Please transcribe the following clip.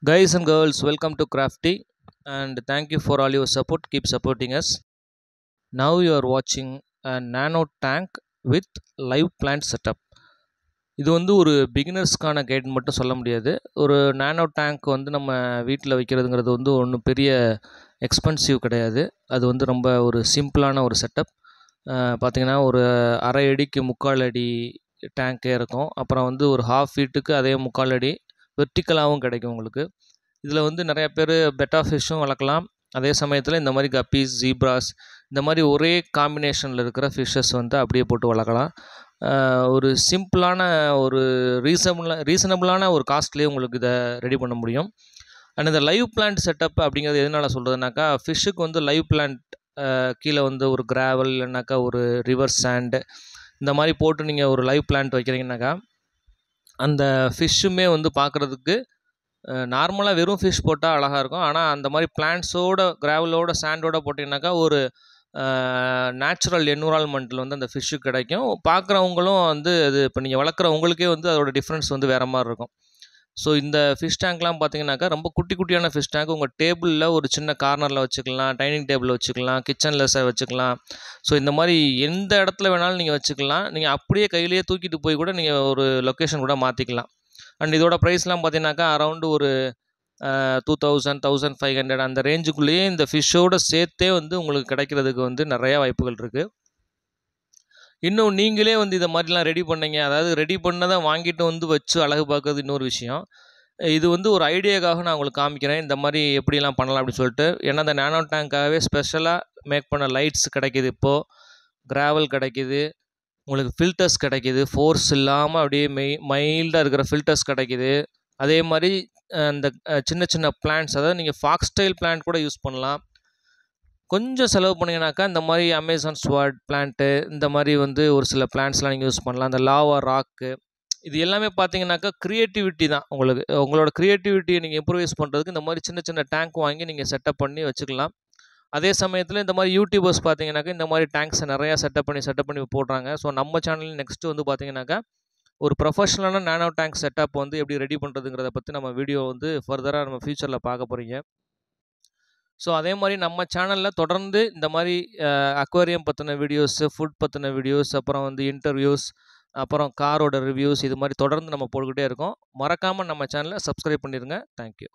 Guys and girls, welcome to Crafty and thank you for all your support. Keep supporting us. Now you are watching a nano tank with live plant setup. இது வந்து ஒரு பிகினர்ஸ்க்கான guide மட்டும் சொல்ல முடியாது. ஒரு நானோ tank வந்து நம்ம வீட்டில் வைக்கிறதுங்கிறது வந்து ஒன்றும் பெரிய எக்ஸ்பென்சிவ் கிடையாது. அது வந்து ரொம்ப ஒரு சிம்பிளான ஒரு செட்டப். பார்த்திங்கன்னா ஒரு அரை அடிக்கு 3/4 அடி டேங்க்கே இருக்கும். அப்புறம் வந்து ஒரு ஹாஃப் ஃபீட்டுக்கு அதே 3/4 அடி வெர்டிக்கலாகவும் கிடைக்கும் உங்களுக்கு. இதில் வந்து நிறையா பேர் பெட்டா ஃபிஷ்ஷும் வளர்க்கலாம். அதே சமயத்தில் இந்த மாதிரி கப்பீஸ், ஜீப்ராஸ் இந்த மாதிரி ஒரே காம்பினேஷனில் இருக்கிற ஃபிஷ்ஷஸ் வந்து அப்படியே போட்டு வளர்க்கலாம். ஒரு சிம்பிளான ஒரு ரீசனபிளான ஒரு காஸ்ட்லேயே உங்களுக்கு இதை ரெடி பண்ண முடியும். அண்ட் இந்த லைவ் பிளான்ட் செட்டப் அப்படிங்கிறது எதனால் சொல்கிறதுனாக்கா, ஃபிஷ்ஷுக்கு வந்து லைவ் பிளான்ட் கீழே வந்து ஒரு கிராவல் இல்லைனாக்கா ஒரு ரிவர் சாண்டு இந்த மாதிரி போட்டு நீங்கள் ஒரு லைவ் பிளான்ட் வைக்கிறீங்கன்னாக்கா, அந்த ஃபிஷ்ஷுமே வந்து பார்க்குறதுக்கு நார்மலாக வெறும் ஃபிஷ் போட்டால் அழகாக இருக்கும். ஆனால் அந்த மாதிரி பிளான்ட்ஸோட கிராவலோட சாண்டோட போட்டிங்கனாக்கா ஒரு நேச்சுரல் என்விரான்மெண்ட்டில் வந்து அந்த ஃபிஷ்ஷு கிடைக்கும். பார்க்குறவங்களும் வந்து அது இப்போ நீங்கள் வளர்க்குறவங்களுக்கே வந்து அதோட டிஃப்ரென்ஸ் வந்து வேறு மாதிரி இருக்கும். ஸோ இந்த ஃபிஷ் டேங்க்லாம் பார்த்தீங்கன்னாக்கா ரொம்ப குட்டி குட்டியான ஃபிஷ் டேங்க் உங்கள் டேபிளில் ஒரு சின்ன கார்னரில் வச்சுக்கலாம், டைனிங் டேபிளில் வச்சுக்கலாம், கிச்சனில் வச்சுக்கலாம். ஸோ இந்த மாதிரி எந்த இடத்துல வேணாலும் நீங்கள் வச்சுக்கலாம். நீங்கள் அப்படியே கையிலேயே தூக்கிட்டு போய் கூட நீங்கள் ஒரு லொக்கேஷன் கூட மாற்றிக்கலாம். அண்ட் இதோட ப்ரைஸ்லாம் பார்த்தீங்கன்னாக்கா அரௌண்டு ஒரு 2000, 1500 அந்த ரேஞ்சுக்குள்ளேயே இந்த ஃபிஷ்ஷோடு சேர்த்தே வந்து உங்களுக்கு கிடைக்கிறதுக்கு வந்து நிறையா வாய்ப்புகள் இருக்குது. இன்னும் நீங்களே வந்து இதை மாதிரிலாம் ரெடி பண்ணீங்க, அதாவது ரெடி பண்ணதை வாங்கிட்டு வந்து வச்சு அழகு பார்க்கறது இன்னொரு விஷயம். இது வந்து ஒரு ஐடியாக்காக நான் உங்களுக்கு காமிக்கிறேன், இந்த மாதிரி எப்படிலாம் பண்ணலாம் அப்படின்னு சொல்லிட்டு. ஏன்னா இந்த நானோ டேங்க்காகவே ஸ்பெஷலாக மேக் பண்ண லைட்ஸ் கிடைக்கிது, இப்போது கிராவல் கிடைக்கிது, உங்களுக்கு ஃபில்டர்ஸ் கிடைக்கிது, ஃபோர்ஸ் இல்லாமல் அப்படியே மைல்டாக இருக்கிற ஃபில்டர்ஸ் கிடைக்கிது. அதே மாதிரி அந்த சின்ன சின்ன பிளான்ட்ஸ், அதாவது நீங்கள் ஃபாக்ஸ்டைல் பிளான்ட் கூட யூஸ் பண்ணலாம். கொஞ்சம் செலவு பண்ணிங்கனாக்கா இந்த மாதிரி அமேசான் ஸ்வாட் பிளான்ட்டு இந்த மாதிரி வந்து ஒரு சில பிளான்ட்ஸ்லாம் நீங்கள் யூஸ் பண்ணலாம். அந்த லாவா ராக்கு இது எல்லாமே பார்த்தீங்கன்னாக்கா க்ரியேட்டிவிட்டி தான். உங்களோட க்ரியேட்டிவிட்டியை நீங்கள் இம்ப்ரூவைஸ் பண்ணுறதுக்கு இந்த மாதிரி சின்ன சின்ன டேங்க் வாங்கி நீங்கள் செட்டப் பண்ணி வச்சுக்கலாம். அதே சமயத்தில் இந்த மாதிரி யூடியூபர்ஸ் பார்த்தீங்கன்னாக்கா இந்த மாதிரி டேங்க்ஸை நிறையா செட்டப் பண்ணி போடுறாங்க. ஸோ நம்ம சேனல் நெக்ஸ்ட்டு வந்து பார்த்தீங்கன்னாக்கா ஒரு ப்ரொஃபஷ்னலான நானோ டேங்க் செட்டப் வந்து எப்படி ரெடி பண்ணுறதுங்கிறத பற்றி நம்ம வீடியோ வந்து ஃபர்தராக நம்ம ஃப்யூச்சரில் பார்க்க போகிறீங்க. ஸோ அதே மாதிரி நம்ம சேனலில் தொடர்ந்து இந்த மாதிரி அக்வேரியம் பற்றின வீடியோஸு, ஃபுட் பற்றின வீடியோஸ், அப்புறம் வந்து இன்டர்வியூஸ், அப்புறம் காரோட ரிவ்யூஸ் இது மாதிரி தொடர்ந்து நம்ம போட்டுக்கிட்டே இருக்கோம். மறக்காமல் நம்ம சேனலை சப்ஸ்கிரைப் பண்ணிடுங்க. தேங்க்யூ.